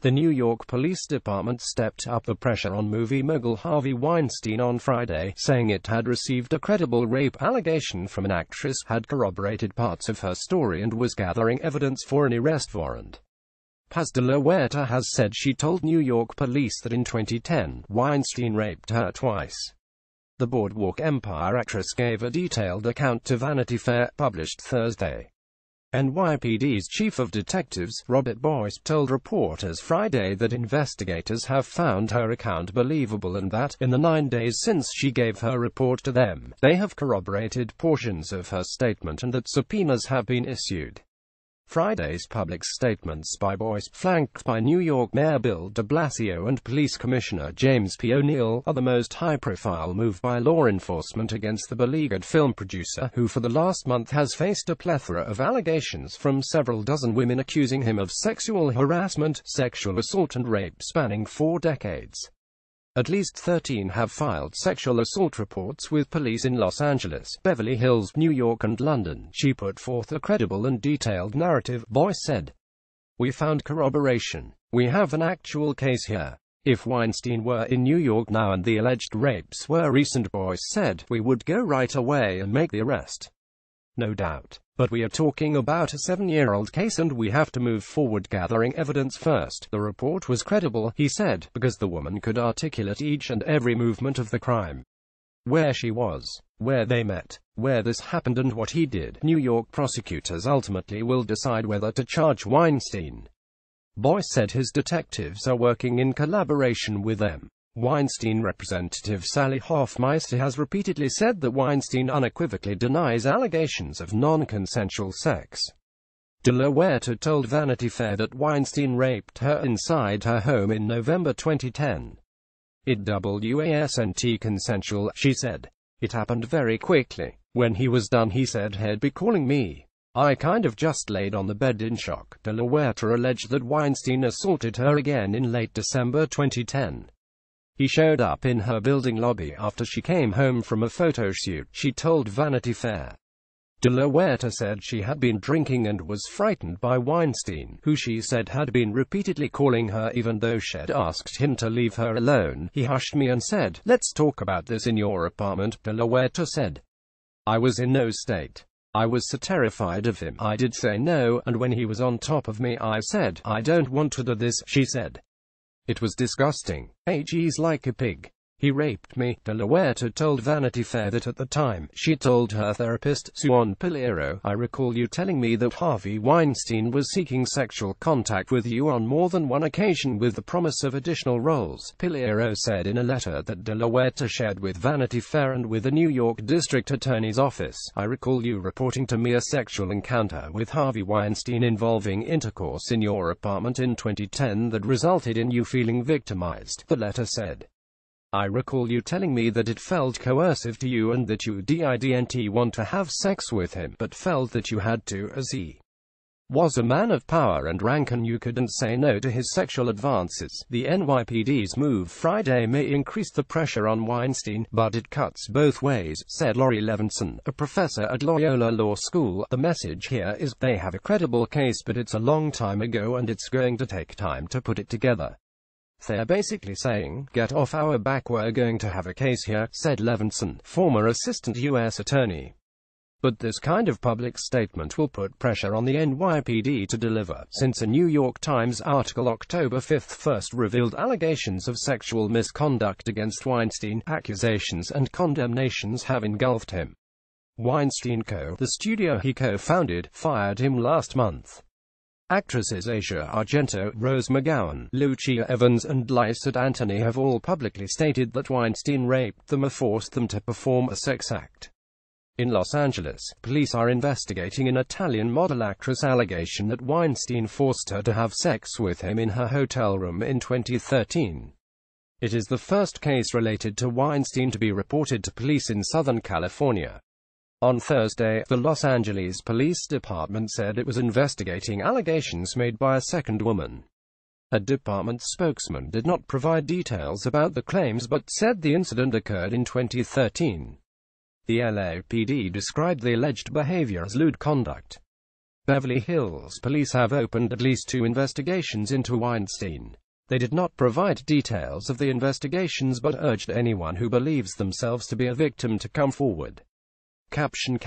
The New York Police Department stepped up the pressure on movie mogul Harvey Weinstein on Friday, saying it had received a credible rape allegation from an actress, had corroborated parts of her story and was gathering evidence for an arrest warrant. Paz de la Huerta has said she told New York police that in 2010, Weinstein raped her twice. The Boardwalk Empire actress gave a detailed account to Vanity Fair, published Thursday. NYPD's chief of detectives, Robert Boyce, told reporters Friday that investigators have found her account believable and that, in the 9 days since she gave her report to them, they have corroborated portions of her statement and that subpoenas have been issued. Friday's public statements by Boyce, flanked by New York Mayor Bill de Blasio and Police Commissioner James P. O'Neill, are the most high-profile move by law enforcement against the beleaguered film producer, who for the last month has faced a plethora of allegations from several dozen women accusing him of sexual harassment, sexual assault and rape spanning 4 decades. At least 13 have filed sexual assault reports with police in Los Angeles, Beverly Hills, New York and London. She put forth a credible and detailed narrative, Boyce said. We found corroboration. We have an actual case here. If Weinstein were in New York now and the alleged rapes were recent, Boyce said, we would go right away and make the arrest. No doubt. But we are talking about a 7-year-old case and we have to move forward gathering evidence first. The report was credible, he said, because the woman could articulate each and every movement of the crime. Where she was, where they met, where this happened and what he did. New York prosecutors ultimately will decide whether to charge Weinstein. Boyce said his detectives are working in collaboration with them. Weinstein representative Sally Hofmeister has repeatedly said that Weinstein unequivocally denies allegations of non-consensual sex. De la Huerta told Vanity Fair that Weinstein raped her inside her home in November 2010. It wasn't consensual, she said. It happened very quickly. When he was done he said he'd be calling me. I kind of just laid on the bed in shock. De la Huerta alleged that Weinstein assaulted her again in late December 2010. He showed up in her building lobby after she came home from a photo shoot, she told Vanity Fair. De la Huerta said she had been drinking and was frightened by Weinstein, who she said had been repeatedly calling her even though she'd asked him to leave her alone. He hushed me and said, let's talk about this in your apartment, De la Huerta said. I was in no state. I was so terrified of him. I did say no, and when he was on top of me I said, I don't want to do this, she said. It was disgusting. He's like a pig. He raped me. De la Huerta told Vanity Fair that at the time, she told her therapist, Suan Pilero, I recall you telling me that Harvey Weinstein was seeking sexual contact with you on more than one occasion with the promise of additional roles. Pilero said in a letter that De la Huerta shared with Vanity Fair and with the New York District Attorney's Office. I recall you reporting to me a sexual encounter with Harvey Weinstein involving intercourse in your apartment in 2010 that resulted in you feeling victimized, the letter said. I recall you telling me that it felt coercive to you and that you didn't want to have sex with him, but felt that you had to as he was a man of power and rank and you couldn't say no to his sexual advances. The NYPD's move Friday may increase the pressure on Weinstein, but it cuts both ways, said Laurie Levinson, a professor at Loyola Law School. The message here is, they have a credible case but it's a long time ago and it's going to take time to put it together. They're basically saying, get off our back, we're going to have a case here, said Levinson, former assistant U.S. attorney. But this kind of public statement will put pressure on the NYPD to deliver, since a New York Times article October 5 first revealed allegations of sexual misconduct against Weinstein. Accusations and condemnations have engulfed him. Weinstein Co., the studio he co-founded, fired him last month. Actresses Asia Argento, Rose McGowan, Lucia Evans and Lysette Anthony have all publicly stated that Weinstein raped them or forced them to perform a sex act. In Los Angeles, police are investigating an Italian model actress allegation that Weinstein forced her to have sex with him in her hotel room in 2013. It is the first case related to Weinstein to be reported to police in Southern California. On Thursday, the Los Angeles Police Department said it was investigating allegations made by a second woman. A department spokesman did not provide details about the claims but said the incident occurred in 2013. The LAPD described the alleged behavior as lewd conduct. Beverly Hills police have opened at least 2 investigations into Weinstein. They did not provide details of the investigations but urged anyone who believes themselves to be a victim to come forward. Caption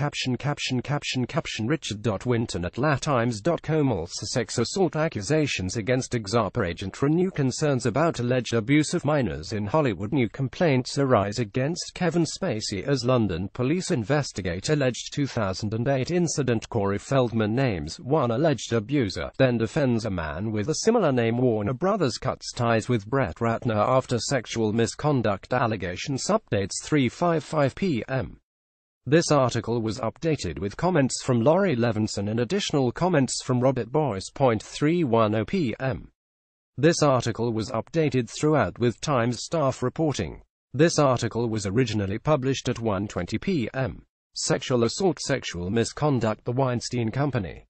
Richard Winton at LATimes.com. Also, sex assault accusations against Exarp agent renew concerns about alleged abuse of minors in Hollywood. New complaints arise against Kevin Spacey as London police investigate alleged 2008 incident. Corey Feldman names one alleged abuser, then defends a man with a similar name. Warner Brothers cuts ties with Brett Ratner after sexual misconduct allegations. Updates 3:55 p.m. This article was updated with comments from Laurie Levinson and additional comments from Robert Boyce. 3:10 p.m. This article was updated throughout with Times staff reporting. This article was originally published at 1:20 p.m. Sexual assault, sexual misconduct. The Weinstein Company